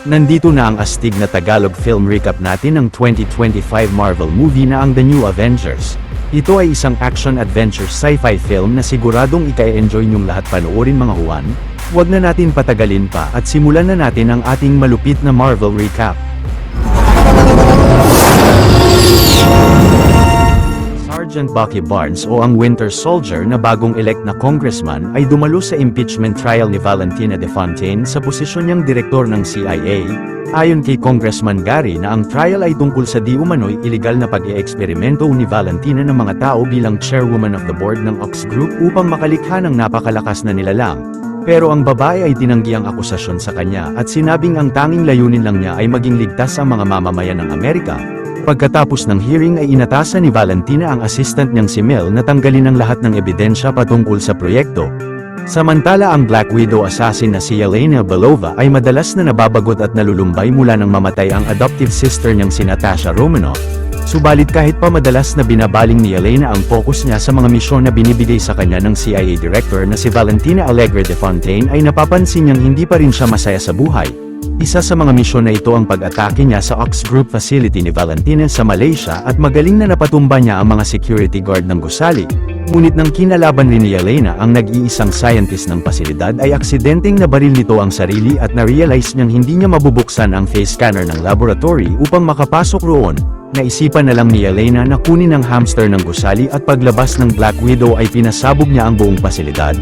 Nandito na ang astig na Tagalog film recap natin ng 2025 Marvel movie na ang The New Avengers. Ito ay isang action-adventure sci-fi film na siguradong ika-enjoy nyong lahat panoorin mga Juan. Huwag na natin patagalin pa at simulan na natin ang ating malupit na Marvel recap. Sergeant Bucky Barnes o ang Winter Soldier na bagong elect na congressman ay dumalo sa impeachment trial ni Valentina De Fontaine sa posisyon niyang direktor ng CIA. Ayon kay Congressman Gary na ang trial ay tungkol sa di umano'y iligal na pag-eeksperimento ni Valentina ng mga tao bilang chairwoman of the board ng Ox Group upang makalikha ng napakalakas na nilalang. Pero ang babae ay tinanggi ang akusasyon sa kanya at sinabing ang tanging layunin lang niya ay maging ligtas ang mga mamamayan ng Amerika. Pagkatapos ng hearing ay inatasan ni Valentina ang assistant niyang si Mel na tanggalin ang lahat ng ebidensya patungkol sa proyekto. Samantala ang Black Widow assassin na si Yelena Belova ay madalas na nababagot at nalulumbay mula nang mamatay ang adoptive sister niyang si Natasha Romanoff. Subalit kahit pa madalas na binabaling ni Yelena ang focus niya sa mga misyon na binibigay sa kanya ng CIA Director na si Valentina Alegre de Fontaine ay napapansin niyang hindi pa rin siya masaya sa buhay. Isa sa mga misyon na ito ang pag-atake niya sa Ox Group facility ni Valentina sa Malaysia at magaling na napatumba niya ang mga security guard ng gusali. Ngunit nang kinalaban rin ni Yelena ang nag-iisang scientist ng pasilidad ay aksidenteng nabaril nito ang sarili at na-realize niyang hindi niya mabubuksan ang face scanner ng laboratory upang makapasok roon. Naisipan na lang ni Yelena na kunin ang hamster ng gusali at paglabas ng Black Widow ay pinasabog niya ang buong pasilidad.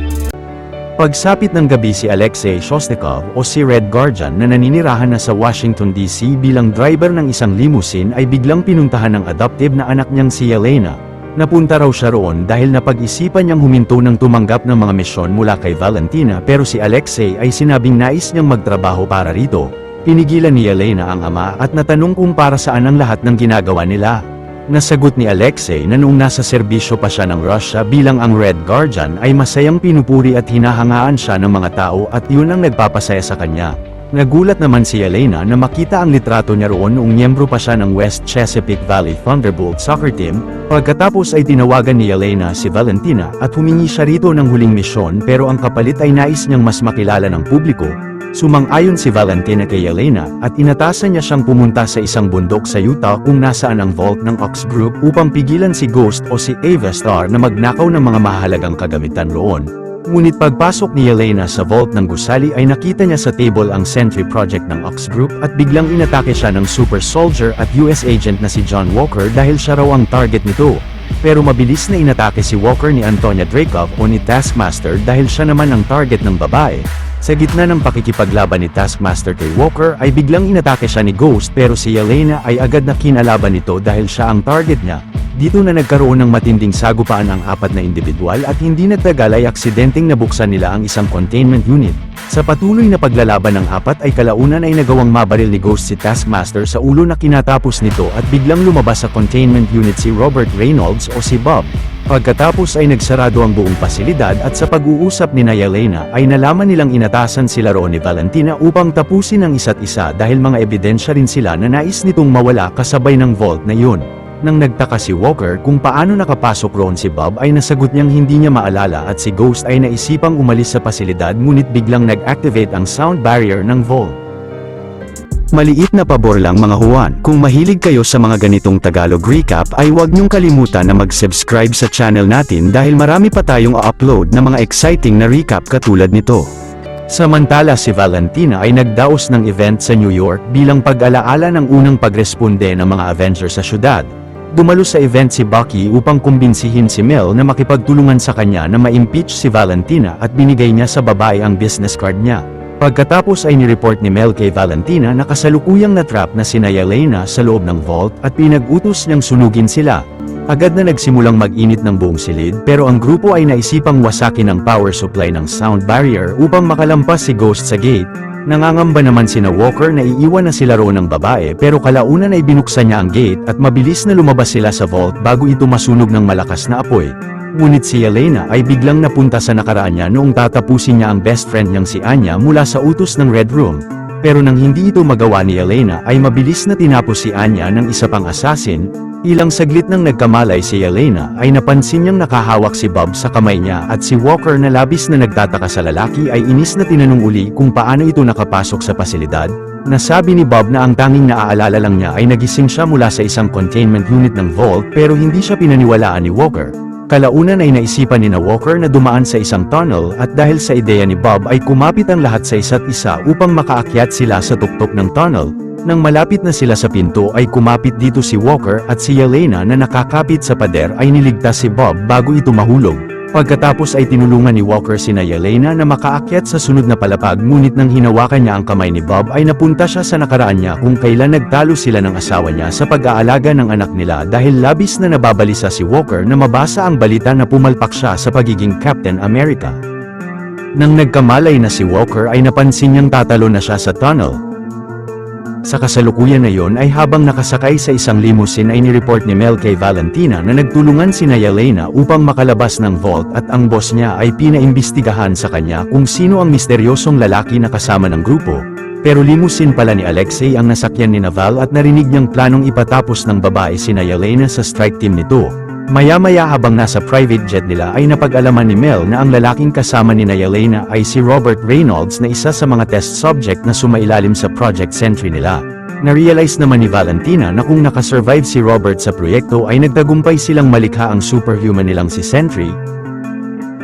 Pagsapit ng gabi si Alexei Shostakov o si Red Guardian na naninirahan na sa Washington DC bilang driver ng isang limousine ay biglang pinuntahan ng adoptive na anak niyang si Yelena. Napunta raw siya roon dahil napag-isipan niyang huminto ng tumanggap ng mga misyon mula kay Valentina pero si Alexei ay sinabing nais niyang magtrabaho para rito. Pinigilan ni Yelena ang ama at natanong kung para saan ang lahat ng ginagawa nila. Nasagot ni Alexei na noong nasa serbisyo pa siya ng Russia bilang ang Red Guardian ay masayang pinupuri at hinahangaan siya ng mga tao at yun ang nagpapasaya sa kanya. Nagulat naman si Yelena na makita ang litrato niya roon noong miyembro pa siya ng West Chesapeake Valley Thunderbolt soccer team. Pagkatapos ay tinawagan ni Yelena si Valentina at humingi siya rito ng huling misyon pero ang kapalit ay nais niyang mas makilala ng publiko. Sumang-ayon si Valentina kay Yelena at inatasan niya siyang pumunta sa isang bundok sa Utah kung nasaan ang vault ng Ox Group upang pigilan si Ghost o si Ava Star na magnakaw ng mga mahalagang kagamitan roon. Ngunit pagpasok ni Yelena sa vault ng gusali ay nakita niya sa table ang Sentry Project ng Ox Group at biglang inatake siya ng Super Soldier at US agent na si John Walker dahil siya raw ang target nito. Pero mabilis na inatake si Walker ni Antonia Dreykov o ni Taskmaster dahil siya naman ang target ng babae. Sa gitna ng pakikipaglaban ni Taskmaster kay Walker ay biglang inatake siya ni Ghost pero si Yelena ay agad na kinalaban nito dahil siya ang target niya. Dito na nagkaroon ng matinding sagupaan ang apat na individual at hindi nagtagal ay aksidenteng nabuksan nila ang isang containment unit. Sa patuloy na paglalaban ng apat ay kalaunan ay nagawang mabaril ni Ghost si Taskmaster sa ulo na kinatapos nito at biglang lumabas sa containment unit si Robert Reynolds o si Bob. Pagkatapos ay nagsarado ang buong pasilidad at sa pag-uusap ni Yelena ay nalaman nilang inatasan sila roon ni Valentina upang tapusin ang isa't isa dahil mga ebidensya rin sila na nais nitong mawala kasabay ng vault na yun. Nang nagtaka si Walker kung paano nakapasok roon si Bob ay nasagot niyang hindi niya maalala at si Ghost ay naisipang umalis sa pasilidad ngunit biglang nag-activate ang sound barrier ng vault. Maliit na pabor lang mga Juan, kung mahilig kayo sa mga ganitong Tagalog recap ay huwag niyong kalimutan na mag-subscribe sa channel natin dahil marami pa tayong upload na mga exciting na recap katulad nito. Samantala si Valentina ay nagdaos ng event sa New York bilang pag-alaala ng unang pagresponde ng mga Avengers sa syudad. Dumalo sa event si Bucky upang kumbinsihin si Mel na makipagtulungan sa kanya na ma-impeach si Valentina at binigay niya sa babae ang business card niya. Pagkatapos ay nireport ni Mel kay Valentina na kasalukuyang natrap na sina Yelena sa loob ng vault at pinag-utos niyang sunugin sila. Agad na nagsimulang mag-init ng buong silid pero ang grupo ay naisipang wasakin ang power supply ng sound barrier upang makalampas si Ghost sa gate. Nangangamba naman sina Walker na iiwan na sila roon ng babae pero kalaunan ay binuksan niya ang gate at mabilis na lumabas sila sa vault bago ito masunog ng malakas na apoy. Ngunit si Yelena ay biglang napunta sa nakaraan niya noong tatapusin niya ang best friend niyang si Anya mula sa utos ng Red Room. Pero nang hindi ito magawa ni Yelena ay mabilis na tinapos si Anya ng isa pang assassin. Ilang saglit nang nagkamalay si Yelena ay napansin niyang nakahawak si Bob sa kamay niya at si Walker na labis na nagtataka sa lalaki ay inis na tinanong uli kung paano ito nakapasok sa pasilidad. Nasabi ni Bob na ang tanging naaalala lang niya ay nagising siya mula sa isang containment unit ng vault pero hindi siya pinaniwalaan ni Walker. Kalaunan ay naisipan ni Walker na dumaan sa isang tunnel at dahil sa ideya ni Bob ay kumapit ang lahat sa isa't isa upang makaakyat sila sa tuktok ng tunnel. Nang malapit na sila sa pinto ay kumapit dito si Walker at si Yelena na nakakapit sa pader ay niligtas si Bob bago ito mahulog. Pagkatapos ay tinulungan ni Walker sina Yelena na makaakyat sa sunod na palapag ngunit nang hinawakan niya ang kamay ni Bob ay napunta siya sa nakaraan niya kung kailan nagtalo sila ng asawa niya sa pag-aalaga ng anak nila dahil labis na nababalisa si Walker na mabasa ang balita na pumalpak siya sa pagiging Captain America. Nang nagkamalay na si Walker ay napansin niyang tatalo na siya sa tunnel. Sa kasalukuyan na yon ay habang nakasakay sa isang limousine ay nireport ni Mel kay Valentina na nagtulungan sina Yelena upang makalabas ng vault at ang boss niya ay pinaimbestigahan sa kanya kung sino ang misteryosong lalaki na kasama ng grupo. Pero limousine pala ni Alexei ang nasakyan ni Val at narinig niyang planong ipatapos ng babae sina Yelena sa strike team nito. Maya-maya habang nasa private jet nila ay napag-alaman ni Mel na ang lalaking kasama ni Yelena ay si Robert Reynolds na isa sa mga test subject na sumailalim sa Project Sentry nila. Na-realize naman ni Valentina na kung nakasurvive si Robert sa proyekto ay nagtagumpay silang malikha ang superhuman nilang si Sentry.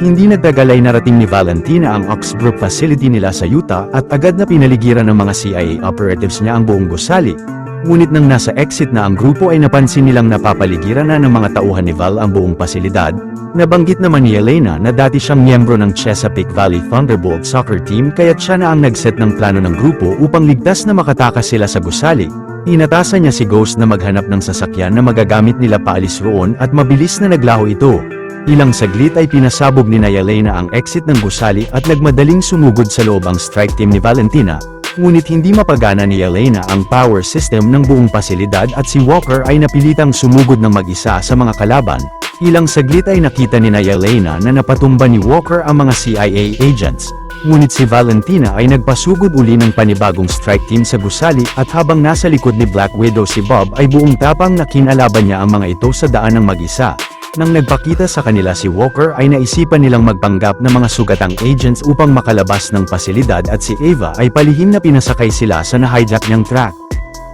Hindi nagtagal ay narating ni Valentina ang Oxbrook facility nila sa Utah at agad na pinaligiran ng mga CIA operatives niya ang buong gusali. Ngunit nang nasa exit na ang grupo ay napansin nilang napapaligiran na ng mga tauhan ni Val ang buong pasilidad. Nabanggit naman ni Yelena na dati siyang miyembro ng Chesapeake Valley Thunderbolt soccer team kaya't siya na ang nagset ng plano ng grupo upang ligtas na makatakas sila sa gusali. Inatasan niya si Ghost na maghanap ng sasakyan na magagamit nila paalis roon at mabilis na naglaho ito. Ilang saglit ay pinasabog ni Yelena ang exit ng gusali at nagmadaling sumugod sa loob ang strike team ni Valentina. Ngunit hindi mapagana ni Yelena ang power system ng buong pasilidad at si Walker ay napilitang sumugod ng mag-isa sa mga kalaban. Ilang saglit ay nakita ni Yelena na napatumba ni Walker ang mga CIA agents. Ngunit si Valentina ay nagpasugod uli ng panibagong strike team sa gusali at habang nasa likod ni Black Widow si Bob ay buong tapang na kinalaban niya ang mga ito sa daan ng mag-isa. Nang nagpakita sa kanila si Walker ay naisipan nilang magpanggap ng mga sugatang agents upang makalabas ng pasilidad at si Ava ay palihim na pinasakay sila sa na-hijack niyang truck.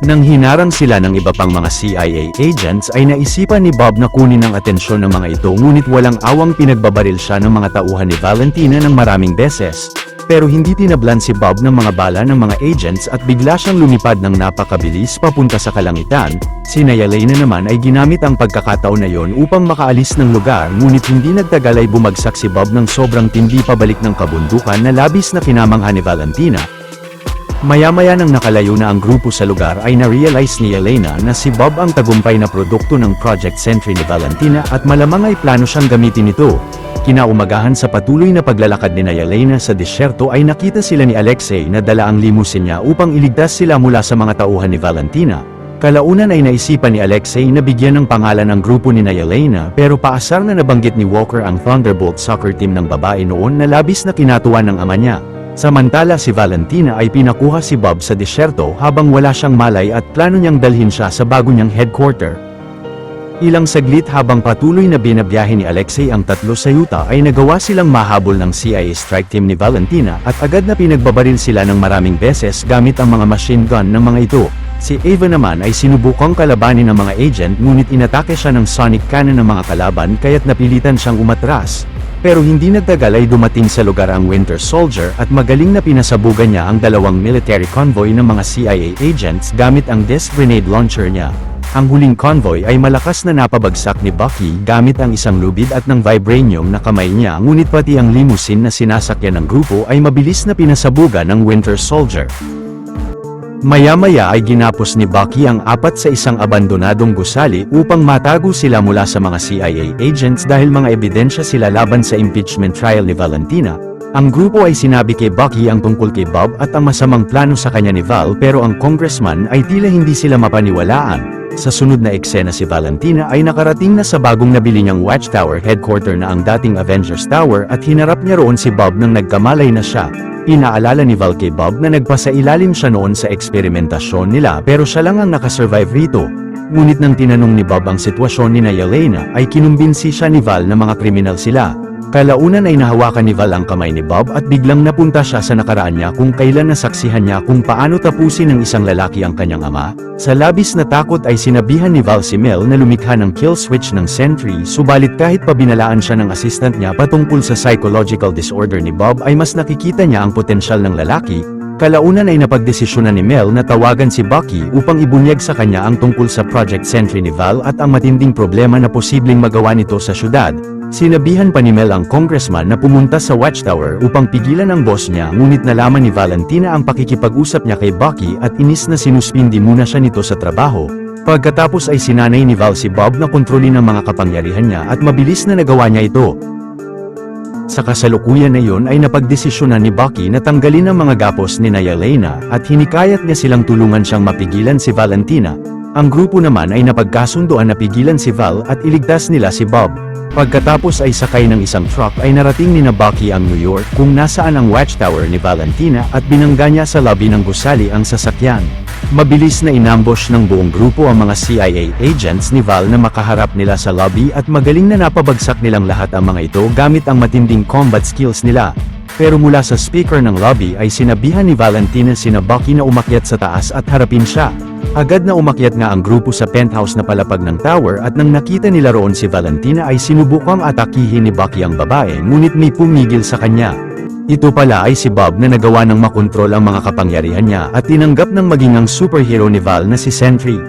Nang hinarang sila ng iba pang mga CIA agents ay naisipan ni Bob na kunin ang atensyon ng mga ito ngunit walang awang pinagbabaril siya ng mga tauhan ni Valentina ng maraming beses. Pero hindi tinablan si Bob ng mga bala ng mga agents at bigla siyang lumipad ng napakabilis papunta sa kalangitan. Si Yelena naman ay ginamit ang pagkakataon na yon upang makaalis ng lugar ngunit hindi nagtagal ay bumagsak si Bob ng sobrang tindi pabalik ng kabundukan na labis na kinamangha ni Valentina. Maya-maya nang nakalayo na ang grupo sa lugar ay na-realize ni Yelena na si Bob ang tagumpay na produkto ng Project Sentry ni Valentina at malamang ay plano siyang gamitin ito. Kinaumagahan sa patuloy na paglalakad ni Yelena sa disyerto ay nakita sila ni Alexei na dala ang limousine niya upang iligtas sila mula sa mga tauhan ni Valentina. Kalaunan ay naisipan ni Alexei na bigyan ng pangalan ang grupo ni Yelena pero paasar na nabanggit ni Walker ang Thunderbolt soccer team ng babae noon na labis na kinatuwa ng ama niya. Samantala si Valentina ay pinakuha si Bob sa disyerto habang wala siyang malay at plano niyang dalhin siya sa bago niyang headquarter. Ilang saglit habang patuloy na binabiyahe ni Alexei ang tatlo sa Utah ay nagawa silang mahabol ng CIA strike team ni Valentina at agad na pinagbabaril sila ng maraming beses gamit ang mga machine gun ng mga ito. Si Ava naman ay sinubukang kalabanin ng mga agent ngunit inatake siya ng sonic cannon ng mga kalaban kaya't napilitan siyang umatras. Pero hindi nagtagal ay dumating sa lugar ang Winter Soldier at magaling na pinasabugan niya ang dalawang military convoy ng mga CIA agents gamit ang disc grenade launcher niya. Ang huling convoy ay malakas na napabagsak ni Bucky gamit ang isang lubid at ng vibranium na kamay niya ngunit pati ang limousine na sinasakyan ng grupo ay mabilis na pinasabugan ng Winter Soldier. Maya-maya ay ginapos ni Bucky ang apat sa isang abandonadong gusali upang matago sila mula sa mga CIA agents dahil mga ebidensya sila laban sa impeachment trial ni Valentina. Ang grupo ay sinabi kay Bucky ang tungkol kay Bob at ang masamang plano sa kanya ni Val pero ang congressman ay tila hindi sila mapaniwalaan. Sa sunod na eksena si Valentina ay nakarating na sa bagong nabili niyang Watchtower headquarter na ang dating Avengers Tower at hinarap niya roon si Bob nang nagkamalay na siya. Inaalala ni Val kay Bob na nagpasailalim siya noon sa eksperimentasyon nila pero siya lang ang nakasurvive rito. Ngunit nang tinanong ni Bob ang sitwasyon ni Yelena ay kinumbinsi siya ni Val na mga kriminal sila. Kalaunan ay nahawakan ni Val ang kamay ni Bob at biglang napunta siya sa nakaraan niya kung kailan nasaksihan niya kung paano tapusin ng isang lalaki ang kanyang ama. Sa labis na takot ay sinabihan ni Val si Mel na lumikha ng kill switch ng Sentry, subalit kahit pabinalaan siya ng assistant niya patungkol sa psychological disorder ni Bob ay mas nakikita niya ang potensyal ng lalaki. Kalaunan ay napagdesisyonan ni Mel na tawagan si Bucky upang ibunyag sa kanya ang tungkol sa Project Sentry ni Val at ang matinding problema na posibleng magawa nito sa syudad. Sinabihan pa ni Mel ang congressman na pumunta sa Watchtower upang pigilan ang boss niya, ngunit nalaman ni Valentina ang pakikipag-usap niya kay Bucky at inis na sinuspindi muna siya nito sa trabaho. Pagkatapos ay sinanay ni Val si Bob na kontrolin ang mga kapangyarihan niya at mabilis na nagawa niya ito. Sa kasalukuyan na iyon ay napagdesisyonan ni Bucky na tanggalin ang mga gapos ni Yelena at hinikayat niya silang tulungan siyang mapigilan si Valentina. Ang grupo naman ay napagkasundoan na pigilan si Val at iligtas nila si Bob. Pagkatapos ay sakay ng isang truck ay narating ni Bucky ang New York kung nasaan ang Watchtower ni Valentina at binangga niya sa lobby ng gusali ang sasakyan. Mabilis na inambush ng buong grupo ang mga CIA agents ni Val na makaharap nila sa lobby at magaling na napabagsak nilang lahat ang mga ito gamit ang matinding combat skills nila. Pero mula sa speaker ng lobby ay sinabihan ni Valentina sina Bucky na umakyat sa taas at harapin siya. Agad na umakyat nga ang grupo sa penthouse na palapag ng tower at nang nakita nila roon si Valentina ay sinubukang atakihin ni Bucky ang babae, ngunit may pumigil sa kanya. Ito pala ay si Bob na nagawa ng makontrol ang mga kapangyarihan niya at tinanggap ng maging ang superhero ni Val na si Sentry.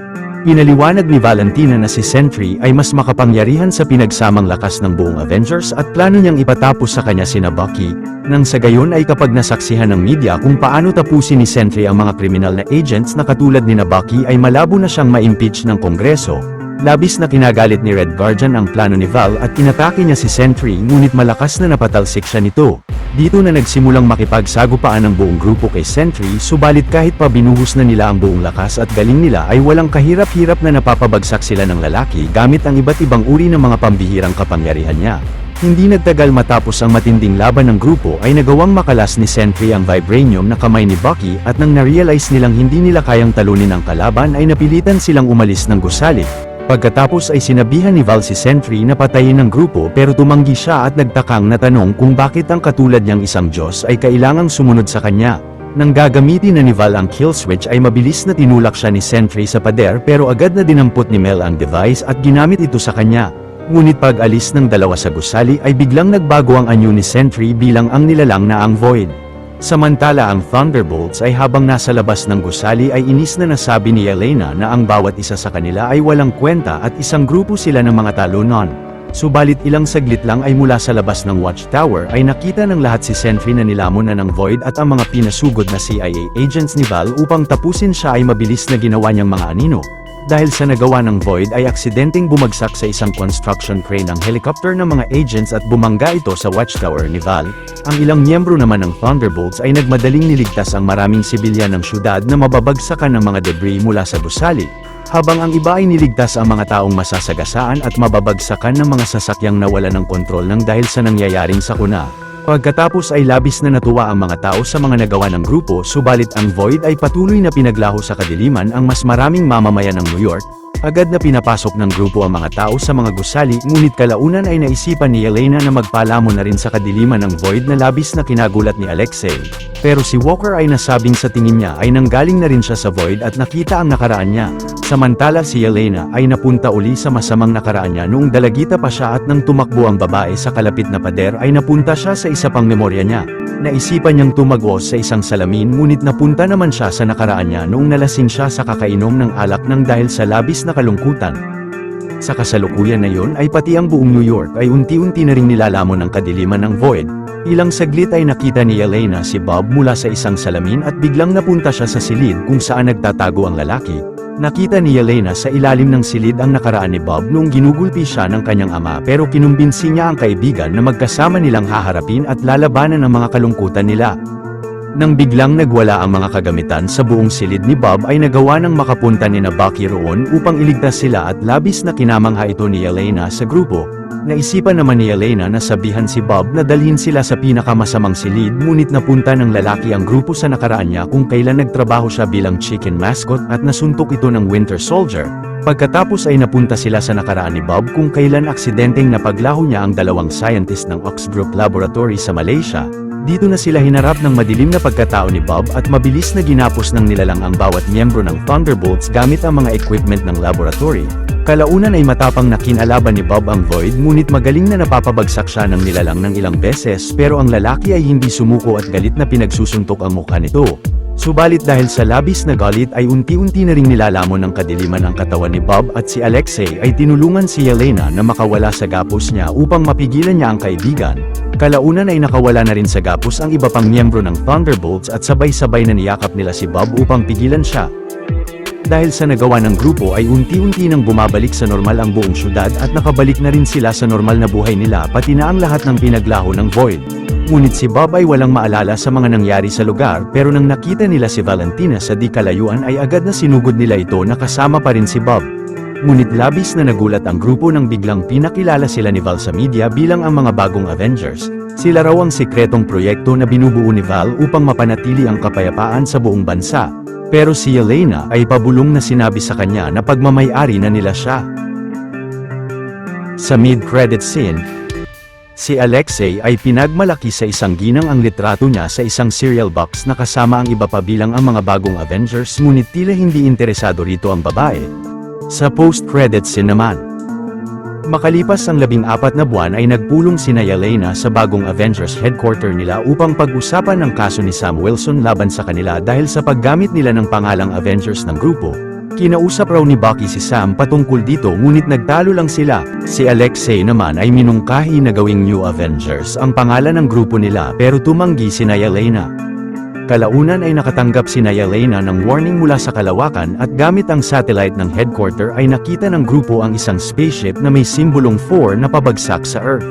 Pinaliwanag ni Valentina na si Sentry ay mas makapangyarihan sa pinagsamang lakas ng buong Avengers at plano niyang ipatapos sa kanya sina Bucky, nang sa gayon ay kapag nasaksihan ng media kung paano tapusin ni Sentry ang mga kriminal na agents na katulad ni Bucky ay malabo na siyang ma-impeach ng Kongreso. Labis na kinagalit ni Red Guardian ang plano ni Val at inatake niya si Sentry, ngunit malakas na napatalsik siya nito. Dito na nagsimulang makipagsagupaan ng buong grupo kay Sentry, subalit kahit pa binuhos na nila ang buong lakas at galing nila ay walang kahirap-hirap na napapabagsak sila ng lalaki gamit ang iba't ibang uri ng mga pambihirang kapangyarihan niya. Hindi nagtagal matapos ang matinding laban ng grupo ay nagawang makalas ni Sentry ang vibranium na kamay ni Bucky at nang na-realize nilang hindi nila kayang talunin ang kalaban ay napilitan silang umalis ng gusali. Pagkatapos ay sinabihan ni Val si Sentry na patayin ng grupo pero tumanggi siya at nagtakang natanong kung bakit ang katulad niyang isang Diyos ay kailangang sumunod sa kanya. Nang gagamitin na ni Val ang kill switch ay mabilis na tinulak siya ni Sentry sa pader pero agad na dinampot ni Mel ang device at ginamit ito sa kanya. Ngunit pag-alis ng dalawa sa gusali ay biglang nagbago ang anyo ni Sentry bilang ang nilalang na ang Void. Samantala ang Thunderbolts ay habang nasa labas ng gusali ay inis na nasabi ni Yelena na ang bawat isa sa kanila ay walang kwenta at isang grupo sila ng mga talunon. Subalit ilang saglit lang ay mula sa labas ng Watchtower ay nakita ng lahat si Sentry na nilamon na ng Void at ang mga pinasugod na CIA agents ni Val upang tapusin siya ay mabilis na ginawa niyang mga anino. Dahil sa nagawa ng Void ay aksidenteng bumagsak sa isang construction crane ang helicopter ng mga agents at bumangga ito sa Watchtower ni Val. Ang ilang miyembro naman ng Thunderbolts ay nagmadaling niligtas ang maraming sibilyan ng syudad na mababagsakan ng mga debris mula sa gusali, habang ang iba ay niligtas ang mga taong masasagasaan at mababagsakan ng mga sasakyang nawala ng kontrol ng dahil sa nangyayaring sakuna. Pagkatapos ay labis na natuwa ang mga tao sa mga nagawa ng grupo, subalit ang Void ay patuloy na pinaglaho sa kadiliman ang mas maraming mamamayan ng New York. Agad na pinapasok ng grupo ang mga tao sa mga gusali, ngunit kalaunan ay naisipan ni Yelena na magpalamon na rin sa kadiliman ng Void na labis na kinagulat ni Alexei. Pero si Walker ay nasabing sa tingin niya ay nanggaling na rin siya sa Void at nakita ang nakaraan niya. Samantala si Yelena ay napunta uli sa masamang nakaraan niya noong dalagita pa siya at nang tumakbo ang babae sa kalapit na pader ay napunta siya sa isa pang memorya niya. Naisipan niyang tumagos sa isang salamin ngunit napunta naman siya sa nakaraan niya noong nalasing siya sa kakainom ng alak nang dahil sa labis na kalungkutan. Sa kasalukuyan na yon ay pati ang buong New York ay unti-unti na ring nilalamon ng kadiliman ng Void. Ilang saglit ay nakita ni Yelena si Bob mula sa isang salamin at biglang napunta siya sa silid kung saan nagtatago ang lalaki. Nakita ni Yelena sa ilalim ng silid ang nakaraan ni Bob noong ginugulpi siya ng kanyang ama pero kinumbinsi niya ang kaibigan na magkasama nilang haharapin at lalabanan ang mga kalungkutan nila. Nang biglang nagwala ang mga kagamitan sa buong silid ni Bob ay nagawa ng makapunta ni Bucky roon upang iligtas sila at labis na kinamangha ito ni Elena sa grupo. Naisipan naman ni Elena na sabihan si Bob na dalhin sila sa pinakamasamang silid ngunit napunta ng lalaki ang grupo sa nakaraan niya kung kailan nagtrabaho siya bilang chicken mascot at nasuntok ito ng Winter Soldier. Pagkatapos ay napunta sila sa nakaraan ni Bob kung kailan aksidenteng napaglaho niya ang dalawang scientist ng Ox Group Laboratory sa Malaysia. Dito na sila hinarap ng madilim na pagkatao ni Bob at mabilis na ginapos ng nilalang ang bawat miyembro ng Thunderbolts gamit ang mga equipment ng laboratory. Kalaunan ay matapang na kinalaban ni Bob ang Void ngunit magaling na napapabagsak siya ng nilalang ng ilang beses pero ang lalaki ay hindi sumuko at galit na pinagsusuntok ang mukha nito. Subalit dahil sa labis na galit ay unti-unti na ring nilalamon ng kadiliman ang katawan ni Bob at si Alexei ay tinulungan si Yelena na makawala sa gapos niya upang mapigilan niya ang kaibigan. Kalaunan ay nakawala na rin sa gapos ang iba pang miyembro ng Thunderbolts at sabay-sabay na niyakap nila si Bob upang pigilan siya. Dahil sa nagawa ng grupo ay unti-unti nang bumabalik sa normal ang buong syudad at nakabalik na rin sila sa normal na buhay nila pati na ang lahat ng pinaglaho ng Void. Ngunit si Bob ay walang maalala sa mga nangyari sa lugar pero nang nakita nila si Valentina sa di kalayuan ay agad na sinugod nila ito na kasama pa rin si Bob. Ngunit labis na nagulat ang grupo nang biglang pinakilala sila ni Val sa media bilang ang mga bagong Avengers. Sila raw ang sekretong proyekto na binubuo ni Val upang mapanatili ang kapayapaan sa buong bansa. Pero si Yelena ay pabulong na sinabi sa kanya na pagmamay-ari na nila siya. Sa mid-credit scene, si Alexei ay pinagmalaki sa isang ginang ang litrato niya sa isang cereal box na kasama ang iba pa bilang ang mga bagong Avengers ngunit tila hindi interesado rito ang babae. Sa post-credit scene naman, makalipas ang 14 na buwan ay nagpulong sina Yelena sa bagong Avengers headquarter nila upang pag-usapan ang kaso ni Sam Wilson laban sa kanila dahil sa paggamit nila ng pangalang Avengers ng grupo. Kinausap raw ni Bucky si Sam patungkol dito ngunit nagtalo lang sila. Si Alexei naman ay minungkahi na gawing New Avengers ang pangalan ng grupo nila pero tumanggi sina Yelena. Kalaunan ay nakatanggap sina Yelena ng warning mula sa kalawakan at gamit ang satellite ng headquarter ay nakita ng grupo ang isang spaceship na may simbolong 4 na pabagsak sa Earth.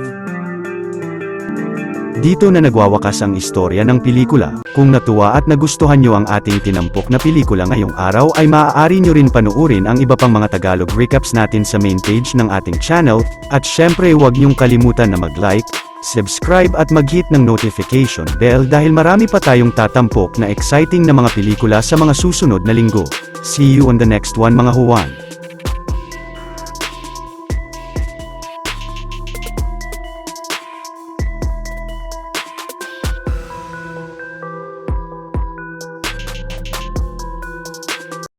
Dito na nagwawakas ang istorya ng pelikula. Kung natuwa at nagustuhan nyo ang ating tinampok na pelikula ngayong araw ay maaari nyo rin panuorin ang iba pang mga Tagalog recaps natin sa main page ng ating channel, at syempre huwag nyong kalimutan na mag-like, subscribe at mag-hit ng notification bell dahil marami pa tayong tatampok na exciting na mga pelikula sa mga susunod na linggo. See you on the next one mga Juan.